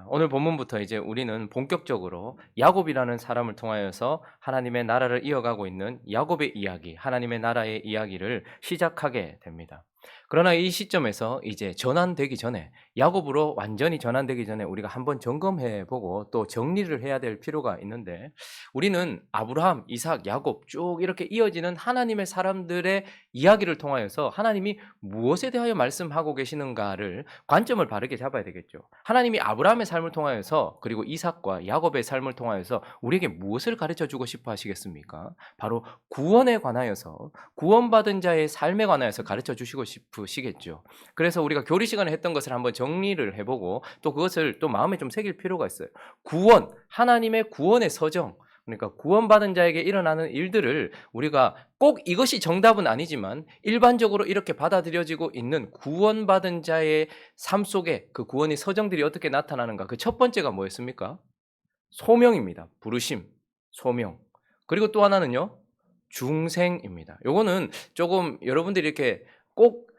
오늘 본문부터 이제 우리는 본격적으로 야곱이라는 사람을 통하여서 하나님의 나라를 이어가고 있는 야곱의 이야기, 하나님의 나라의 이야기를 시작하게 됩니다. 그러나 이 시점에서 이제 전환되기 전에, 야곱으로 완전히 전환되기 전에 우리가 한번 점검해 보고 또 정리를 해야 될 필요가 있는데, 우리는 아브라함, 이삭, 야곱 쭉 이렇게 이어지는 하나님의 사람들의 이야기를 통하여서 하나님이 무엇에 대하여 말씀하고 계시는가를 관점을 바르게 잡아야 되겠죠. 하나님이 아브라함의 삶을 통하여서, 그리고 이삭과 야곱의 삶을 통하여서 우리에게 무엇을 가르쳐 주고 싶어 하시겠습니까? 바로 구원에 관하여서, 구원받은 자의 삶에 관하여서 가르쳐 주시고 싶으시겠죠. 그래서 우리가 교리 시간에 했던 것을 한번 정리를 해보고 또 그것을 또 마음에 좀 새길 필요가 있어요. 구원, 하나님의 구원의 서정, 그러니까 구원받은 자에게 일어나는 일들을 우리가 꼭 이것이 정답은 아니지만 일반적으로 이렇게 받아들여지고 있는 구원받은 자의 삶 속에 그 구원의 서정들이 어떻게 나타나는가. 그 첫 번째가 뭐였습니까? 소명입니다. 부르심, 소명. 그리고 또 하나는요, 중생입니다. 요거는 조금 여러분들이 이렇게 꼭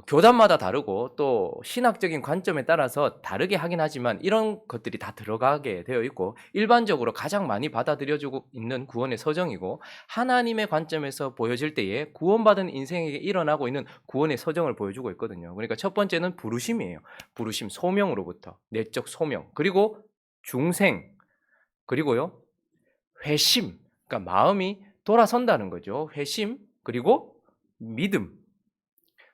교단마다 다르고 또 신학적인 관점에 따라서 다르게 하긴 하지만 이런 것들이 다 들어가게 되어 있고, 일반적으로 가장 많이 받아들여지고 있는 구원의 서정이고, 하나님의 관점에서 보여질 때에 구원받은 인생에게 일어나고 있는 구원의 서정을 보여주고 있거든요. 그러니까 첫 번째는 부르심이에요. 부르심, 소명으로부터 내적 소명. 그리고 중생. 그리고요, 회심. 그러니까 마음이 돌아선다는 거죠. 회심. 그리고 믿음.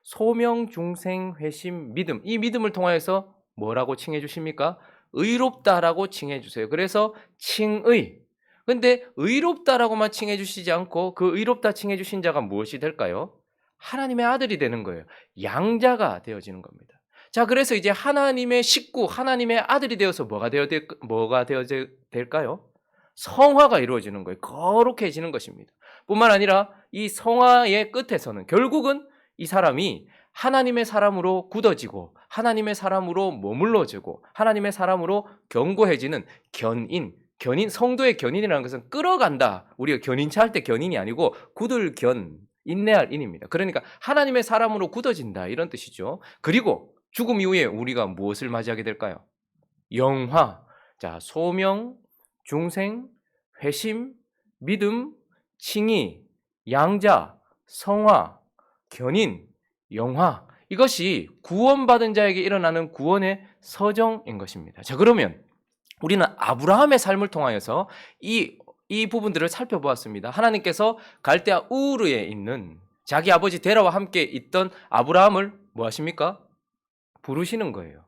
소명, 중생, 회심, 믿음. 이 믿음을 통하여서 뭐라고 칭해 주십니까? 의롭다라고 칭해 주세요. 그래서 칭의. 근데 의롭다라고만 칭해 주시지 않고 그 의롭다 칭해 주신 자가 무엇이 될까요? 하나님의 아들이 되는 거예요. 양자가 되어지는 겁니다. 자, 그래서 이제 하나님의 식구, 하나님의 아들이 되어서 뭐가 되어 될까요? 성화가 이루어지는 거예요. 거룩해지는 것입니다. 뿐만 아니라 이 성화의 끝에서는 결국은 이 사람이 하나님의 사람으로 굳어지고 하나님의 사람으로 머물러지고 하나님의 사람으로 견고해지는 견인, 성도의 견인이라는 것은 끌어간다. 우리가 견인차 할 때 견인이 아니고 굳을 견, 인내할 인입니다. 그러니까 하나님의 사람으로 굳어진다, 이런 뜻이죠. 그리고 죽음 이후에 우리가 무엇을 맞이하게 될까요? 영화. 자, 소명, 중생, 회심, 믿음, 칭의, 양자, 성화, 견인, 영화. 이것이 구원받은 자에게 일어나는 구원의 서정인 것입니다. 자, 그러면 우리는 아브라함의 삶을 통하여서 이 부분들을 살펴보았습니다. 하나님께서 갈대아 우르에 있는 자기 아버지 데라와 함께 있던 아브라함을 뭐 하십니까? 부르시는 거예요.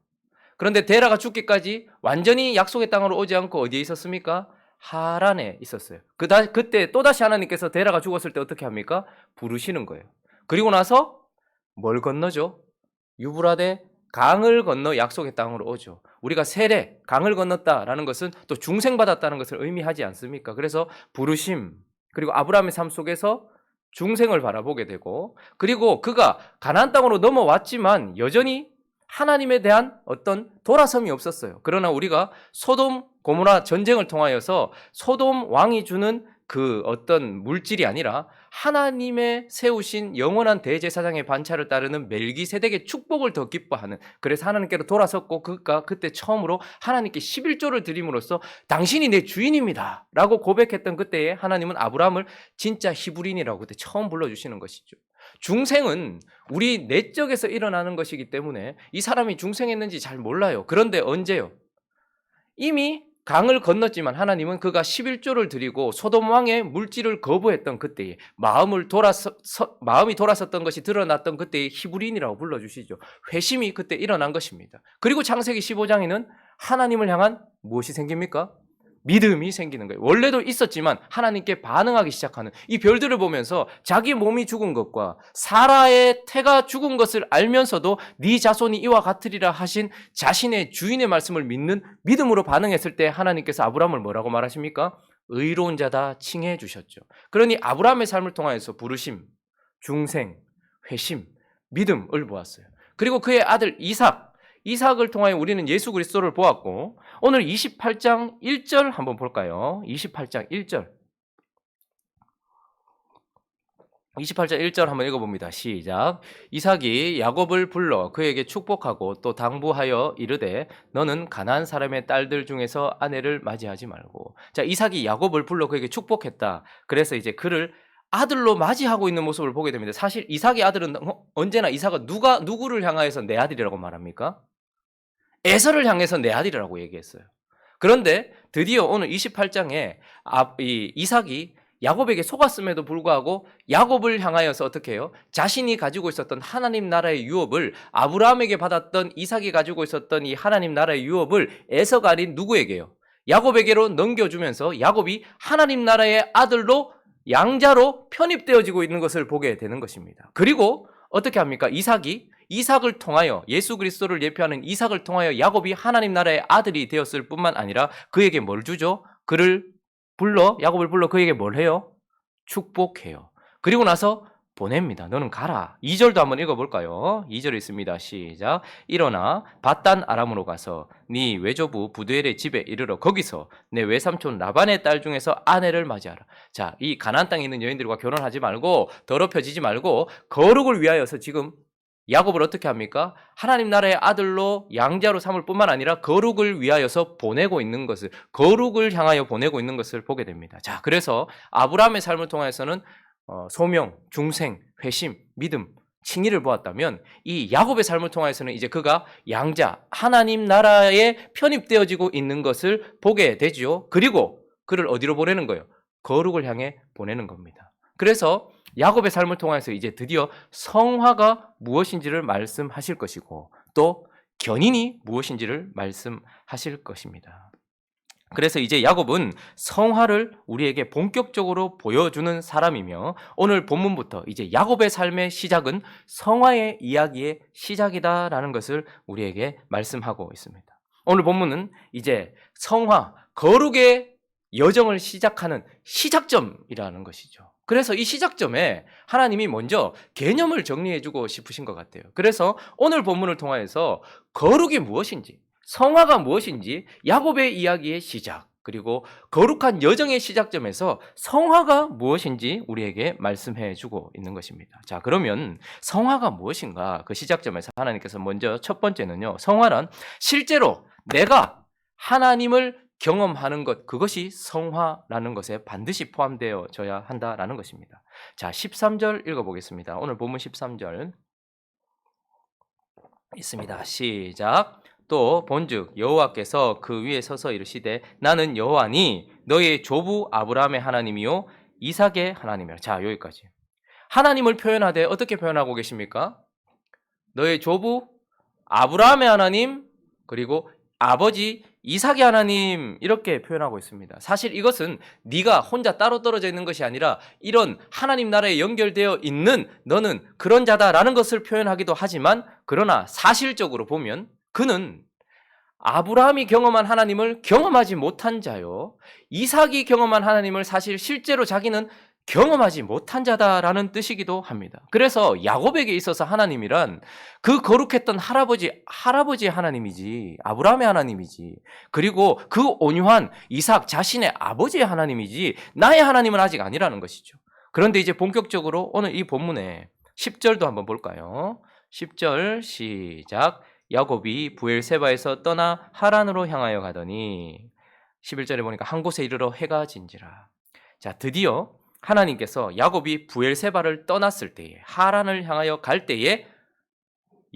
그런데 데라가 죽기까지 완전히 약속의 땅으로 오지 않고 어디에 있었습니까? 하란에 있었어요. 그때 또다시 하나님께서 데라가 죽었을 때 어떻게 합니까? 부르시는 거예요. 그리고 나서 뭘 건너죠? 유브라데 강을 건너 약속의 땅으로 오죠. 우리가 세례, 강을 건넜다라는 것은 또 중생받았다는 것을 의미하지 않습니까? 그래서 부르심, 그리고 아브라함의 삶 속에서 중생을 바라보게 되고, 그리고 그가 가나안 땅으로 넘어왔지만 여전히 하나님에 대한 어떤 돌아섬이 없었어요. 그러나 우리가 소돔 고모라 전쟁을 통하여서 소돔 왕이 주는 그 어떤 물질이 아니라 하나님의 세우신 영원한 대제사장의 반차를 따르는 멜기세덱의 축복을 더 기뻐하는, 그래서 하나님께로 돌아섰고 그가 그때 처음으로 하나님께 11조를 드림으로써 당신이 내 주인입니다 라고 고백했던 그때에 하나님은 아브라함을 진짜 히브리인이라고 그때 처음 불러주시는 것이죠. 중생은 우리 내적에서 일어나는 것이기 때문에 이 사람이 중생했는지 잘 몰라요. 그런데 언제요? 이미 강을 건넜지만 하나님은 그가 11조를 드리고 소돔 왕의 물질을 거부했던 그때에 마음이 돌아섰던 것이 드러났던 그때의 히브리인이라고 불러주시죠. 회심이 그때 일어난 것입니다. 그리고 창세기 15장에는 하나님을 향한 무엇이 생깁니까? 믿음이 생기는 거예요. 원래도 있었지만 하나님께 반응하기 시작하는, 이 별들을 보면서 자기 몸이 죽은 것과 사라의 태가 죽은 것을 알면서도 네 자손이 이와 같으리라 하신 자신의 주인의 말씀을 믿는 믿음으로 반응했을 때 하나님께서 아브라함을 뭐라고 말하십니까? 의로운 자다 칭해 주셨죠. 그러니 아브라함의 삶을 통하여서 부르심, 중생, 회심, 믿음을 보았어요. 그리고 그의 아들 이삭을 통하여 우리는 예수 그리스도를 보았고, 오늘 28장 1절 한번 볼까요? 28장 1절. 28절 1절 한번 읽어봅니다. 시작. 이삭이 야곱을 불러 그에게 축복하고 또 당부하여 이르되 너는 가나안 사람의 딸들 중에서 아내를 맞이하지 말고. 자, 이삭이 야곱을 불러 그에게 축복했다. 그래서 이제 그를 아들로 맞이하고 있는 모습을 보게 됩니다. 사실 이삭의 아들은 언제나 이삭은 누구를 향하여서 내 아들이라고 말합니까? 에서를 향해서 내 아들이라고 얘기했어요. 그런데 드디어 오늘 28장에 이삭이 야곱에게 속았음에도 불구하고 야곱을 향하여서 어떻게 해요? 자신이 가지고 있었던 하나님 나라의 유업을 아브라함에게 받았던 이삭이 가지고 있었던 이 하나님 나라의 유업을 에서가 아닌 누구에게요? 야곱에게로 넘겨주면서 야곱이 하나님 나라의 아들로 양자로 편입되어지고 있는 것을 보게 되는 것입니다. 그리고 어떻게 합니까? 이삭을 통하여 예수 그리스도를 예표하는 이삭을 통하여 야곱이 하나님 나라의 아들이 되었을 뿐만 아니라 그에게 뭘 주죠? 야곱을 불러 그에게 뭘 해요? 축복해요. 그리고 나서 보냅니다. 너는 가라. 2절도 한번 읽어볼까요? 2절에 있습니다. 시작. 일어나 밧단 아람으로 가서 네 외조부 부두엘의 집에 이르러 거기서 내 외삼촌 라반의 딸 중에서 아내를 맞이하라. 자, 이 가나안 땅에 있는 여인들과 결혼하지 말고 더럽혀지지 말고 거룩을 위하여서 지금 야곱을 어떻게 합니까? 하나님 나라의 아들로 양자로 삼을 뿐만 아니라 거룩을 위하여서 보내고 있는 것을, 거룩을 향하여 보내고 있는 것을 보게 됩니다. 자, 그래서 아브라함의 삶을 통해서는 소명, 중생, 회심, 믿음, 칭의를 보았다면 이 야곱의 삶을 통해서는 이제 그가 양자, 하나님 나라에 편입되어지고 있는 것을 보게 되죠. 그리고 그를 어디로 보내는 거예요? 거룩을 향해 보내는 겁니다. 그래서 야곱의 삶을 통해서 이제 드디어 성화가 무엇인지를 말씀하실 것이고 또 견인이 무엇인지를 말씀하실 것입니다. 그래서 이제 야곱은 성화를 우리에게 본격적으로 보여주는 사람이며 오늘 본문부터 이제 야곱의 삶의 시작은 성화의 이야기의 시작이다라는 것을 우리에게 말씀하고 있습니다. 오늘 본문은 이제 성화, 거룩의 여정을 시작하는 시작점이라는 것이죠. 그래서 이 시작점에 하나님이 먼저 개념을 정리해주고 싶으신 것 같아요. 그래서 오늘 본문을 통해서 거룩이 무엇인지, 성화가 무엇인지, 야곱의 이야기의 시작, 그리고 거룩한 여정의 시작점에서 성화가 무엇인지 우리에게 말씀해주고 있는 것입니다. 자, 그러면 성화가 무엇인가? 그 시작점에서 하나님께서 먼저 첫 번째는요, 성화란 실제로 내가 하나님을 경험하는 것, 그것이 성화라는 것에 반드시 포함되어져야 한다라는 것입니다. 자, 13절 읽어보겠습니다. 오늘 본문 13절 있습니다. 시작. 또 본즉 여호와께서 그 위에 서서 이르시되 나는 여호와니 너의 조부 아브라함의 하나님이요 이삭의 하나님이라. 자, 여기까지. 하나님을 표현하되 어떻게 표현하고 계십니까? 너의 조부 아브라함의 하나님, 그리고 아버지 이삭의 하나님, 이렇게 표현하고 있습니다. 사실 이것은 네가 혼자 따로 떨어져 있는 것이 아니라 이런 하나님 나라에 연결되어 있는 너는 그런 자다라는 것을 표현하기도 하지만, 그러나 사실적으로 보면 그는 아브라함이 경험한 하나님을 경험하지 못한 자요, 이삭이 경험한 하나님을 사실 실제로 자기는 경험하지 못한 자다라는 뜻이기도 합니다. 그래서 야곱에게 있어서 하나님이란 그 거룩했던 할아버지의 하나님이지, 아브라함의 하나님이지, 그리고 그 온유한 이삭 자신의 아버지의 하나님이지 나의 하나님은 아직 아니라는 것이죠. 그런데 이제 본격적으로 오늘 이 본문에 10절도 한번 볼까요? 10절 시작. 야곱이 부엘세바에서 떠나 하란으로 향하여 가더니, 11절에 보니까 한 곳에 이르러 해가 진지라. 자, 드디어 하나님께서 야곱이 부엘세바를 떠났을 때에, 하란을 향하여 갈 때에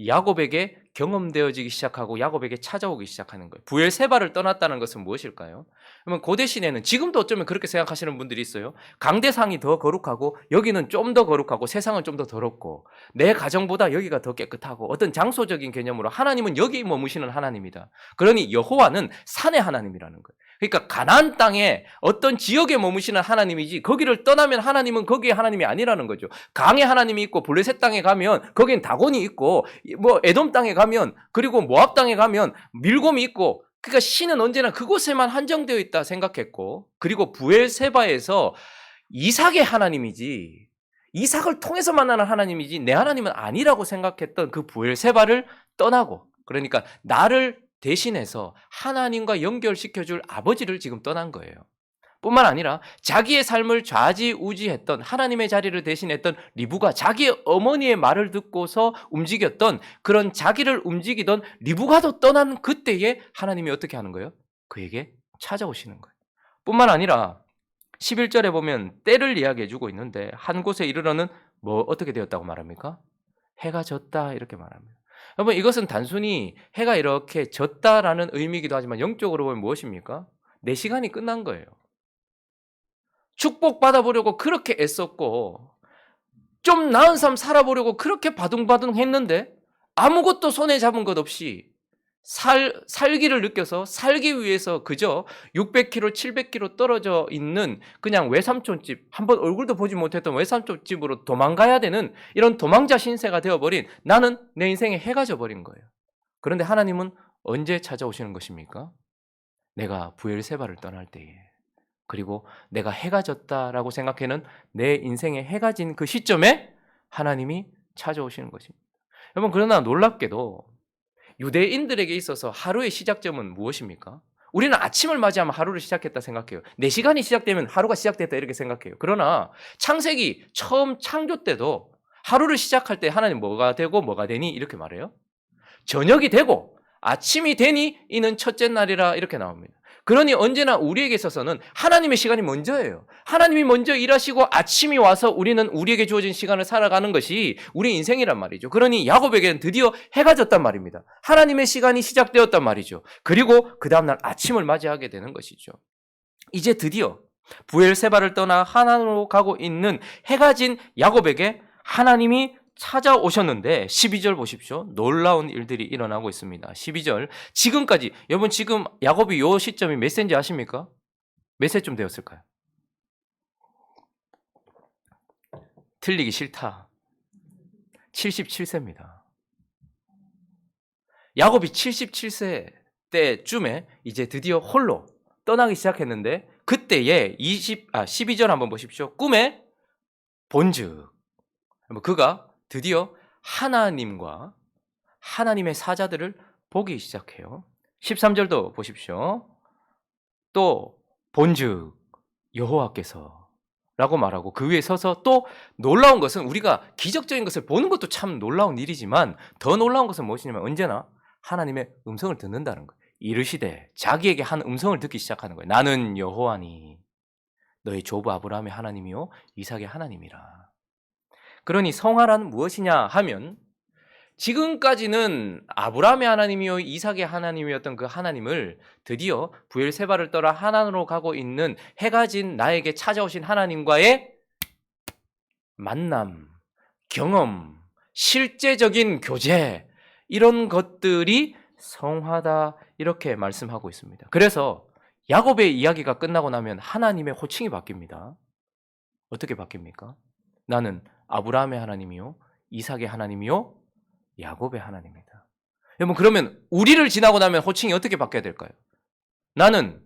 야곱에게 경험되어지기 시작하고 야곱에게 찾아오기 시작하는 거예요. 부엘세바를 떠났다는 것은 무엇일까요? 그러면 고대 시내는 지금도 어쩌면 그렇게 생각하시는 분들이 있어요. 강대상이 더 거룩하고 여기는 좀 더 거룩하고 세상은 좀 더 더럽고 내 가정보다 여기가 더 깨끗하고, 어떤 장소적인 개념으로 하나님은 여기 머무시는 하나님이다. 그러니 여호와는 산의 하나님이라는 거예요. 그러니까 가나안 땅에 어떤 지역에 머무시는 하나님이지 거기를 떠나면 하나님은 거기에 하나님이 아니라는 거죠. 강에 하나님이 있고 블레셋 땅에 가면 거기엔 다곤이 있고, 뭐 에돔 땅에 가면, 그리고 모압 땅에 가면 밀곰이 있고, 그러니까 신은 언제나 그곳에만 한정되어 있다 생각했고, 그리고 부엘세바에서 이삭의 하나님이지, 이삭을 통해서 만나는 하나님이지 내 하나님은 아니라고 생각했던 그 부엘세바를 떠나고, 그러니까 나를 대신해서 하나님과 연결시켜줄 아버지를 지금 떠난 거예요. 뿐만 아니라 자기의 삶을 좌지우지했던 하나님의 자리를 대신했던 리브가 자기의 어머니의 말을 듣고서 움직였던 그런 자기를 움직이던 리브가도 떠난 그때에 하나님이 어떻게 하는 거예요? 그에게 찾아오시는 거예요. 뿐만 아니라 11절에 보면 때를 이야기해 주고 있는데 한 곳에 이르러는 뭐 어떻게 되었다고 말합니까? 해가 졌다 이렇게 말합니다. 여러분 이것은 단순히 해가 이렇게 졌다라는 의미이기도 하지만 영적으로 보면 무엇입니까? 내 시간이 끝난 거예요. 축복받아보려고 그렇게 애썼고 좀 나은 삶 살아보려고 그렇게 바둥바둥 했는데 아무것도 손에 잡은 것 없이 살기를 느껴서 살기 위해서 그저 600km, 700km 떨어져 있는 그냥 외삼촌집, 한번 얼굴도 보지 못했던 외삼촌집으로 도망가야 되는 이런 도망자 신세가 되어버린 나는 내 인생에 해가 져버린 거예요. 그런데 하나님은 언제 찾아오시는 것입니까? 내가 부엘세바를 떠날 때에. 그리고 내가 해가 졌다라고 생각하는 내 인생에 해가 진 그 시점에 하나님이 찾아오시는 것입니다. 여러분 그러나 놀랍게도 유대인들에게 있어서 하루의 시작점은 무엇입니까? 우리는 아침을 맞이하면 하루를 시작했다 생각해요. 내 시간이 시작되면 하루가 시작됐다 이렇게 생각해요. 그러나 창세기 처음 창조 때도 하루를 시작할 때 하나님 뭐가 되고 뭐가 되니 이렇게 말해요. 저녁이 되고 아침이 되니 이는 첫째 날이라 이렇게 나옵니다. 그러니 언제나 우리에게 있어서는 하나님의 시간이 먼저예요. 하나님이 먼저 일하시고 아침이 와서 우리는 우리에게 주어진 시간을 살아가는 것이 우리 인생이란 말이죠. 그러니 야곱에게는 드디어 해가 졌단 말입니다. 하나님의 시간이 시작되었단 말이죠. 그리고 그 다음날 아침을 맞이하게 되는 것이죠. 이제 드디어 부엘세바를 떠나 하나님으로 가고 있는 해가 진 야곱에게 하나님이 찾아오셨는데 12절 보십시오. 놀라운 일들이 일어나고 있습니다. 12절 지금까지 여러분 지금 야곱이 요 시점이 몇 세인지 아십니까? 몇 세쯤 되었을까요? 틀리기 싫다. 77세입니다. 야곱이 77세 때쯤에 이제 드디어 홀로 떠나기 시작했는데 그때에 12절 한번 보십시오. 꿈에 본즉 그가 드디어 하나님과 하나님의 사자들을 보기 시작해요. 13절도 보십시오. 또 본즉 여호와께서 라고 말하고 그 위에 서서 또 놀라운 것은 우리가 기적적인 것을 보는 것도 참 놀라운 일이지만 더 놀라운 것은 무엇이냐면 언제나 하나님의 음성을 듣는다는 거예요. 이르시되 자기에게 한 음성을 듣기 시작하는 거예요. 나는 여호와니 너의 조부 아브라함의 하나님이요 이삭의 하나님이라. 그러니 성화란 무엇이냐 하면 지금까지는 아브라함의 하나님이요 이삭의 하나님이었던 그 하나님을 드디어 부엘세바를 떠나 하나님으로 가고 있는 해가 진 나에게 찾아오신 하나님과의 만남, 경험, 실제적인 교제 이런 것들이 성화다 이렇게 말씀하고 있습니다. 그래서 야곱의 이야기가 끝나고 나면 하나님의 호칭이 바뀝니다. 어떻게 바뀝니까? 나는 아브라함의 하나님이요 이삭의 하나님이요 야곱의 하나님이다. 여러분 그러면 우리를 지나고 나면 호칭이 어떻게 바뀌어야 될까요? 나는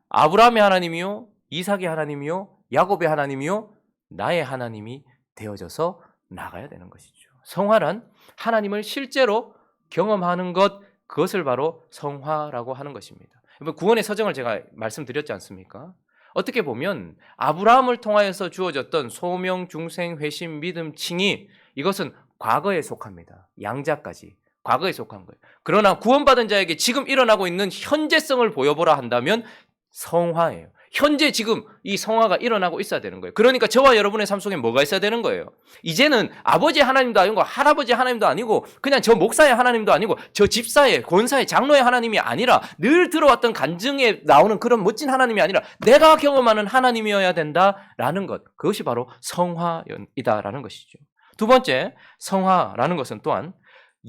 아브라함의 하나님이요 이삭의 하나님이요 야곱의 하나님이요 나의 하나님이 되어져서 나가야 되는 것이죠. 성화란 하나님을 실제로 경험하는 것, 그것을 바로 성화라고 하는 것입니다. 여러분 구원의 서정을 제가 말씀드렸지 않습니까? 어떻게 보면 아브라함을 통하여서 주어졌던 소명, 중생, 회심, 믿음, 칭의 이것은 과거에 속합니다. 양자까지 과거에 속한 거예요. 그러나 구원받은 자에게 지금 일어나고 있는 현재성을 보여보라 한다면 성화예요. 현재 지금 이 성화가 일어나고 있어야 되는 거예요. 그러니까 저와 여러분의 삶 속에 뭐가 있어야 되는 거예요? 이제는 아버지 하나님도 아니고 할아버지 하나님도 아니고 그냥 저 목사의 하나님도 아니고 저 집사의 권사의 장로의 하나님이 아니라 늘 들어왔던 간증에 나오는 그런 멋진 하나님이 아니라 내가 경험하는 하나님이어야 된다라는 것. 그것이 바로 성화이다라는 것이죠. 두 번째, 성화라는 것은 또한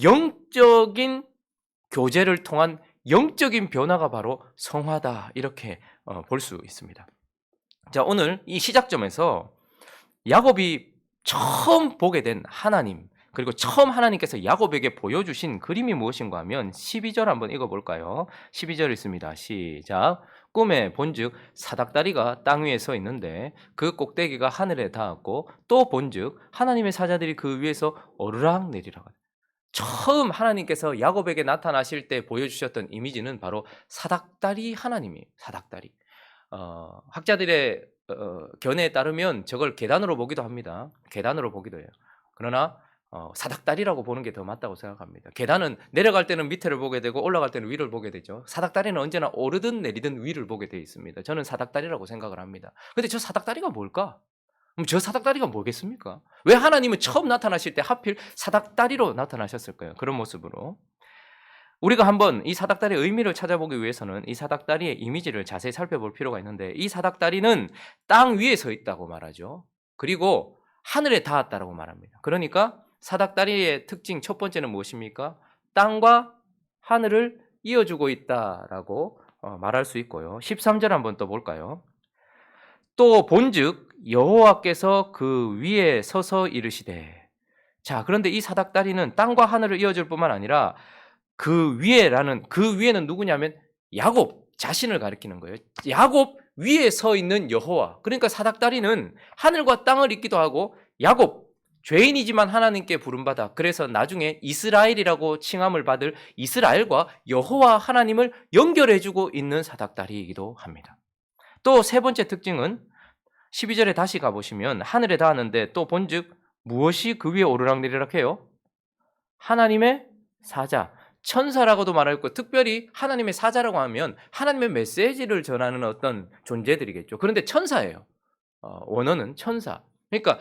영적인 교제를 통한 영적인 변화가 바로 성화다 이렇게 볼 수 있습니다. 자, 오늘 이 시작점에서 야곱이 처음 보게 된 하나님 그리고 처음 하나님께서 야곱에게 보여주신 그림이 무엇인가 하면 12절 한번 읽어볼까요? 12절 있습니다. 시작. 꿈에 본즉 사닥다리가 땅 위에 서 있는데 그 꼭대기가 하늘에 닿았고 또 본즉 하나님의 사자들이 그 위에서 오르락 내리락. 처음 하나님께서 야곱에게 나타나실 때 보여주셨던 이미지는 바로 사닥다리 하나님이에요. 사닥다리. 학자들의 견해에 따르면 저걸 계단으로 보기도 합니다. 계단으로 보기도 해요. 그러나 사닥다리라고 보는 게 더 맞다고 생각합니다. 계단은 내려갈 때는 밑을 보게 되고 올라갈 때는 위를 보게 되죠. 사닥다리는 언제나 오르든 내리든 위를 보게 되어 있습니다. 저는 사닥다리라고 생각을 합니다. 근데 저 사닥다리가 뭘까? 그럼 저 사닥다리가 뭐겠습니까? 왜 하나님은 처음 나타나실 때 하필 사닥다리로 나타나셨을까요? 그런 모습으로. 우리가 한번 이 사닥다리의 의미를 찾아보기 위해서는 이 사닥다리의 이미지를 자세히 살펴볼 필요가 있는데, 이 사닥다리는 땅 위에 서 있다고 말하죠. 그리고 하늘에 닿았다라고 말합니다. 그러니까 사닥다리의 특징 첫 번째는 무엇입니까? 땅과 하늘을 이어주고 있다라고 말할 수 있고요. 13절 한번 또 볼까요? 또 본즉 여호와께서 그 위에 서서 이르시되. 자, 그런데 이 사닥다리는 땅과 하늘을 이어줄 뿐만 아니라 그 위에는 누구냐면 야곱 자신을 가리키는 거예요. 야곱 위에 서 있는 여호와. 그러니까 사닥다리는 하늘과 땅을 잇기도 하고, 야곱 죄인이지만 하나님께 부름받아 그래서 나중에 이스라엘이라고 칭함을 받을 이스라엘과 여호와 하나님을 연결해주고 있는 사닥다리이기도 합니다. 또 세 번째 특징은 12절에 다시 가보시면 하늘에 닿았는데 또 본즉 무엇이 그 위에 오르락내리락 해요? 하나님의 사자, 천사라고도 말할 거, 특별히 하나님의 사자라고 하면 하나님의 메시지를 전하는 어떤 존재들이겠죠. 그런데 천사예요. 원어는 천사. 그러니까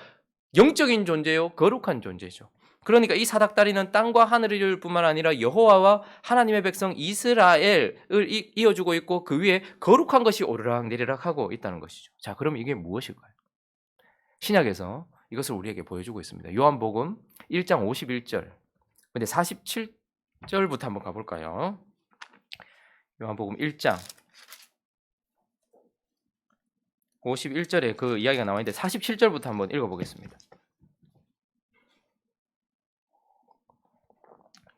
영적인 존재요, 거룩한 존재죠. 그러니까 이 사닥다리는 땅과 하늘일 뿐만 아니라 여호와와 하나님의 백성 이스라엘을 이어주고 있고 그 위에 거룩한 것이 오르락내리락 하고 있다는 것이죠. 자, 그럼 이게 무엇일까요? 신약에서 이것을 우리에게 보여주고 있습니다. 요한복음 1장 51절. 근데 47절부터 한번 가볼까요? 요한복음 1장 51절에 그 이야기가 나와 있는데 47절부터 한번 읽어보겠습니다.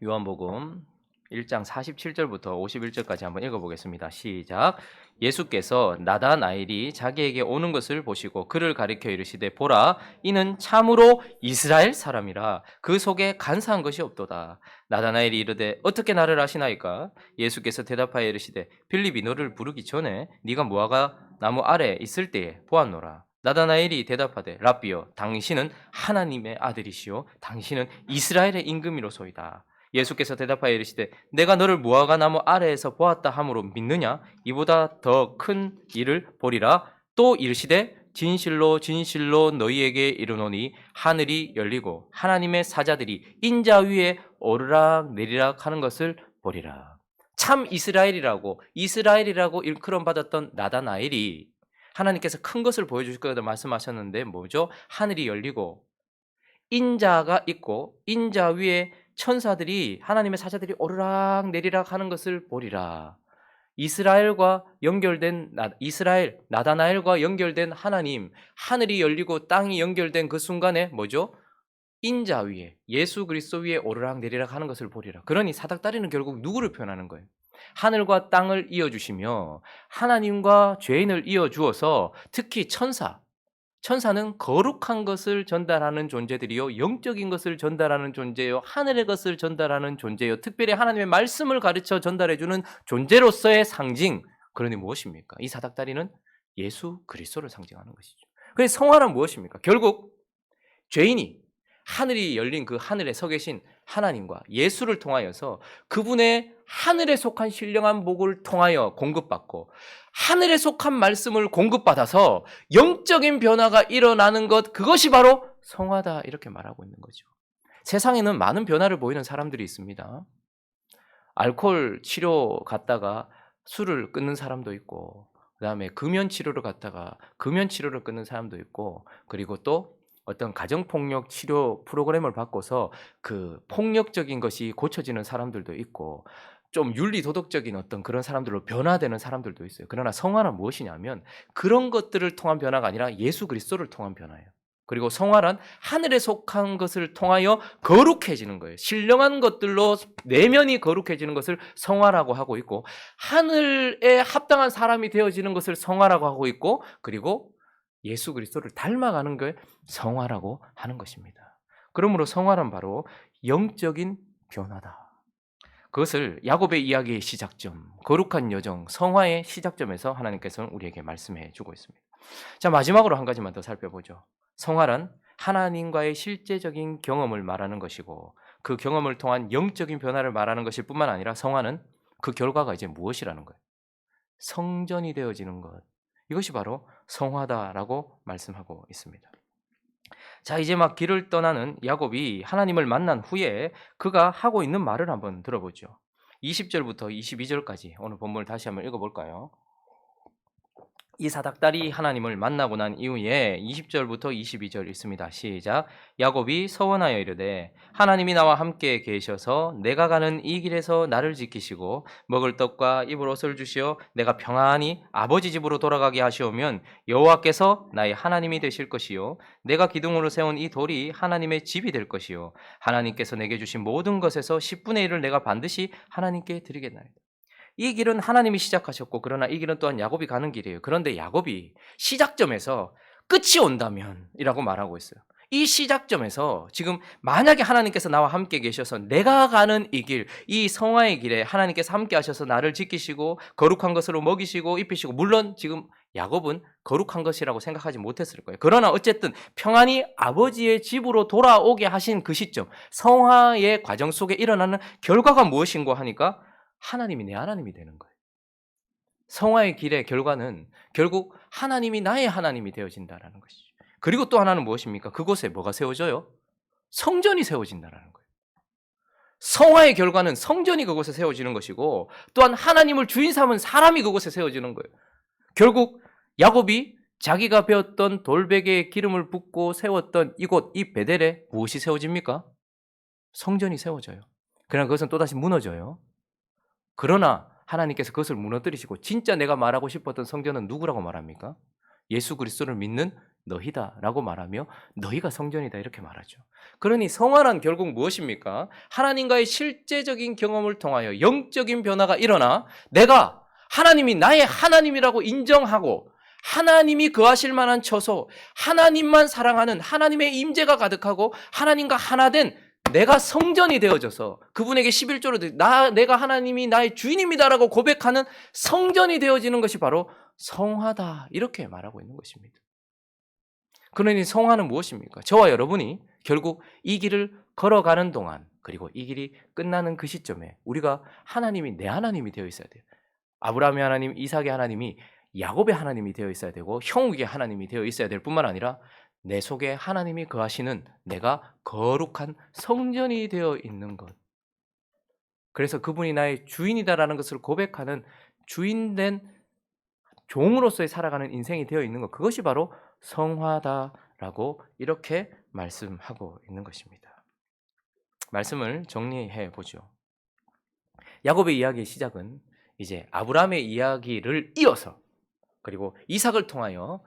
요한복음 1장 47절부터 51절까지 한번 읽어보겠습니다. 시작. 예수께서 나다나엘이 자기에게 오는 것을 보시고 그를 가리켜 이르시되 보라, 이는 참으로 이스라엘 사람이라 그 속에 간사한 것이 없도다. 나다나엘이 이르되 어떻게 나를 아시나이까? 예수께서 대답하여 이르시되 빌립이 너를 부르기 전에 네가 무화과 나무 아래 있을 때에 보았노라. 나다나엘이 대답하되 랍비여, 당신은 하나님의 아들이시요 당신은 이스라엘의 임금이로소이다. 예수께서 대답하여 이르시되 내가 너를 무화과 나무 아래에서 보았다 함으로 믿느냐? 이보다 더 큰 일을 보리라. 또 이르시되 진실로 진실로 너희에게 이르노니 하늘이 열리고 하나님의 사자들이 인자 위에 오르락 내리락 하는 것을 보리라. 참 이스라엘이라고 일컬음 받았던 나다나엘이 하나님께서 큰 것을 보여주실 거다 말씀하셨는데 뭐죠? 하늘이 열리고 인자가 있고 인자 위에 천사들이, 하나님의 사자들이 오르락 내리락 하는 것을 보리라. 이스라엘과 연결된 이스라엘 나다나엘과 연결된 하나님, 하늘이 열리고 땅이 연결된 그 순간에 뭐죠? 인자 위에, 예수 그리스도 위에 오르락 내리락 하는 것을 보리라. 그러니 사닥다리는 결국 누구를 표현하는 거예요? 하늘과 땅을 이어주시며 하나님과 죄인을 이어주어서 특히 천사는 거룩한 것을 전달하는 존재들이요, 영적인 것을 전달하는 존재요, 하늘의 것을 전달하는 존재요, 특별히 하나님의 말씀을 가르쳐 전달해주는 존재로서의 상징. 그러니 무엇입니까? 이 사닥다리는 예수 그리스도를 상징하는 것이죠. 그래서 성화는 무엇입니까? 결국 죄인이 하늘이 열린 그 하늘에 서 계신 하나님과 예수를 통하여서 그분의 하늘에 속한 신령한 복을 통하여 공급받고 하늘에 속한 말씀을 공급받아서 영적인 변화가 일어나는 것, 그것이 바로 성화다, 이렇게 말하고 있는 거죠. 세상에는 많은 변화를 보이는 사람들이 있습니다. 알코올 치료 갔다가 술을 끊는 사람도 있고, 그 다음에 금연 치료를 갔다가 금연 치료를 끊는 사람도 있고, 그리고 또 어떤 가정폭력 치료 프로그램을 받고서 그 폭력적인 것이 고쳐지는 사람들도 있고, 좀 윤리도덕적인 어떤 그런 사람들로 변화되는 사람들도 있어요. 그러나 성화는 무엇이냐면 그런 것들을 통한 변화가 아니라 예수 그리스도를 통한 변화예요. 그리고 성화란 하늘에 속한 것을 통하여 거룩해지는 거예요. 신령한 것들로 내면이 거룩해지는 것을 성화라고 하고 있고, 하늘에 합당한 사람이 되어지는 것을 성화라고 하고 있고, 그리고 예수 그리스도를 닮아가는 걸 성화라고 하는 것입니다. 그러므로 성화는 바로 영적인 변화다. 그것을 야곱의 이야기의 시작점, 거룩한 여정, 성화의 시작점에서 하나님께서는 우리에게 말씀해 주고 있습니다. 자, 마지막으로 한 가지만 더 살펴보죠. 성화란 하나님과의 실제적인 경험을 말하는 것이고 그 경험을 통한 영적인 변화를 말하는 것일 뿐만 아니라 성화는 그 결과가 이제 무엇이라는 거예요. 성전이 되어지는 것. 이것이 바로 성화다라고 말씀하고 있습니다. 자, 이제 막 길을 떠나는 야곱이 하나님을 만난 후에 그가 하고 있는 말을 한번 들어보죠. 20절부터 22절까지 오늘 본문을 다시 한번 읽어볼까요? 이 사닥다리 하나님을 만나고 난 이후에 20절부터 22절 있습니다. 시작. 야곱이 서원하여 이르되 하나님이 나와 함께 계셔서 내가 가는 이 길에서 나를 지키시고 먹을 떡과 입을 옷을 주시어 내가 평안히 아버지 집으로 돌아가게 하시오면 여호와께서 나의 하나님이 되실 것이요 내가 기둥으로 세운 이 돌이 하나님의 집이 될 것이요 하나님께서 내게 주신 모든 것에서 10분의 1을 내가 반드시 하나님께 드리겠나이다. 이 길은 하나님이 시작하셨고 그러나 이 길은 또한 야곱이 가는 길이에요. 그런데 야곱이 시작점에서 끝이 온다면 이라고 말하고 있어요. 이 시작점에서 지금 만약에 하나님께서 나와 함께 계셔서 내가 가는 이 길, 이 성화의 길에 하나님께서 함께 하셔서 나를 지키시고 거룩한 것으로 먹이시고 입히시고 물론 지금 야곱은 거룩한 것이라고 생각하지 못했을 거예요. 그러나 어쨌든 평안히 아버지의 집으로 돌아오게 하신 그 시점, 성화의 과정 속에 일어나는 결과가 무엇인가 하니까 하나님이 내 하나님이 되는 거예요. 성화의 길의 결과는 결국 하나님이 나의 하나님이 되어진다는 것이죠. 그리고 또 하나는 무엇입니까? 그곳에 뭐가 세워져요? 성전이 세워진다는 거예요. 성화의 결과는 성전이 그곳에 세워지는 것이고 또한 하나님을 주인 삼은 사람이 그곳에 세워지는 거예요. 결국 야곱이 자기가 배웠던 돌베개에 기름을 붓고 세웠던 이곳 이 베델에 무엇이 세워집니까? 성전이 세워져요. 그러나 그것은 또다시 무너져요. 그러나 하나님께서 그것을 무너뜨리시고 진짜 내가 말하고 싶었던 성전은 누구라고 말합니까? 예수 그리스도를 믿는 너희다라고 말하며 너희가 성전이다 이렇게 말하죠. 그러니 성화란 결국 무엇입니까? 하나님과의 실제적인 경험을 통하여 영적인 변화가 일어나 내가 하나님이 나의 하나님이라고 인정하고 하나님이 거하실 만한 처소, 하나님만 사랑하는 하나님의 임재가 가득하고 하나님과 하나 된 내가 성전이 되어져서 그분에게 11조로 내가 하나님이 나의 주인입니다라고 고백하는 성전이 되어지는 것이 바로 성화다 이렇게 말하고 있는 것입니다. 그러니 성화는 무엇입니까? 저와 여러분이 결국 이 길을 걸어가는 동안 그리고 이 길이 끝나는 그 시점에 우리가 하나님이 내 하나님이 되어 있어야 돼요. 아브라함의 하나님, 이삭의 하나님이 야곱의 하나님이 되어 있어야 되고 형욱의 하나님이 되어 있어야 될 뿐만 아니라 내 속에 하나님이 거하시는 내가 거룩한 성전이 되어 있는 것. 그래서 그분이 나의 주인이다라는 것을 고백하는 주인된 종으로서의 살아가는 인생이 되어 있는 것. 그것이 바로 성화다라고 이렇게 말씀하고 있는 것입니다. 말씀을 정리해 보죠. 야곱의 이야기의 시작은 이제 아브라함의 이야기를 이어서 그리고 이삭을 통하여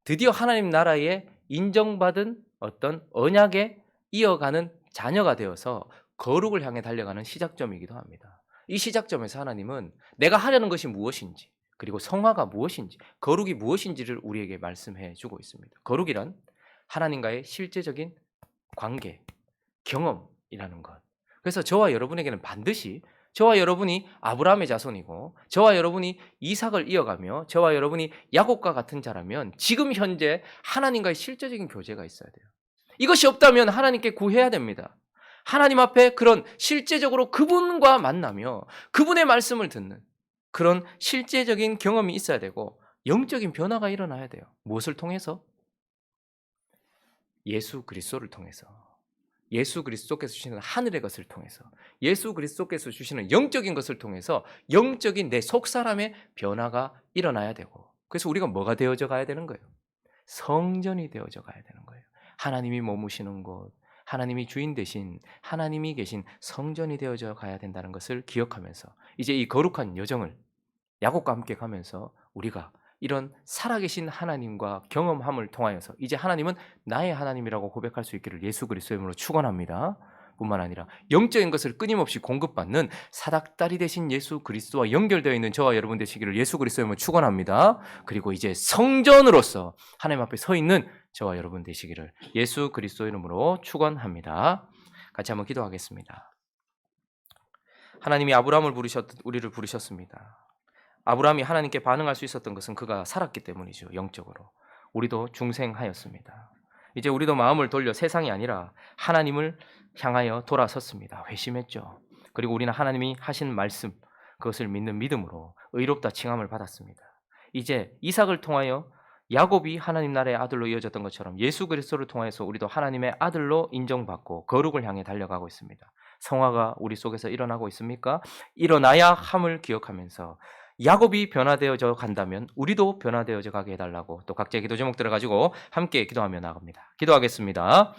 드디어 하나님 나라의 인정받은 어떤 언약에 이어가는 자녀가 되어서 거룩을 향해 달려가는 시작점이기도 합니다. 이 시작점에서 하나님은 내가 하려는 것이 무엇인지 그리고 성화가 무엇인지 거룩이 무엇인지를 우리에게 말씀해 주고 있습니다. 거룩이란 하나님과의 실제적인 관계, 경험이라는 것. 그래서 저와 여러분에게는 반드시 저와 여러분이 아브라함의 자손이고 저와 여러분이 이삭을 이어가며 저와 여러분이 야곱과 같은 자라면 지금 현재 하나님과의 실제적인 교제가 있어야 돼요. 이것이 없다면 하나님께 구해야 됩니다. 하나님 앞에 그런 실제적으로 그분과 만나며 그분의 말씀을 듣는 그런 실제적인 경험이 있어야 되고 영적인 변화가 일어나야 돼요. 무엇을 통해서? 예수 그리스도를 통해서. 예수 그리스도께서 주시는 하늘의 것을 통해서 예수 그리스도께서 주시는 영적인 것을 통해서 영적인 내 속사람의 변화가 일어나야 되고 그래서 우리가 뭐가 되어져 가야 되는 거예요? 성전이 되어져 가야 되는 거예요. 하나님이 머무시는 곳, 하나님이 주인 되신 하나님이 계신 성전이 되어져 가야 된다는 것을 기억하면서 이제 이 거룩한 여정을 야곱과 함께 가면서 우리가 이런 살아계신 하나님과 경험함을 통하여서 이제 하나님은 나의 하나님이라고 고백할 수 있기를 예수 그리스도의 이름으로 축원합니다. 뿐만 아니라 영적인 것을 끊임없이 공급받는 사닥다리 되신 예수 그리스도와 연결되어 있는 저와 여러분 되시기를 예수 그리스도의 이름으로 축원합니다. 그리고 이제 성전으로서 하나님 앞에 서 있는 저와 여러분 되시기를 예수 그리스도의 이름으로 축원합니다. 같이 한번 기도하겠습니다. 하나님이 우리를 부르셨습니다. 아브라함이 하나님께 반응할 수 있었던 것은 그가 살았기 때문이죠. 영적으로. 우리도 중생하였습니다. 이제 우리도 마음을 돌려 세상이 아니라 하나님을 향하여 돌아섰습니다. 회심했죠. 그리고 우리는 하나님이 하신 말씀, 그것을 믿는 믿음으로 의롭다 칭함을 받았습니다. 이제 이삭을 통하여 야곱이 하나님 나라의 아들로 이어졌던 것처럼 예수 그리스도를 통해서 우리도 하나님의 아들로 인정받고 거룩을 향해 달려가고 있습니다. 성화가 우리 속에서 일어나고 있습니까? 일어나야 함을 기억하면서 야곱이 변화되어져 간다면 우리도 변화되어져 가게 해달라고 또 각자의 기도 제목들을 가지고 함께 기도하며 나갑니다. 기도하겠습니다.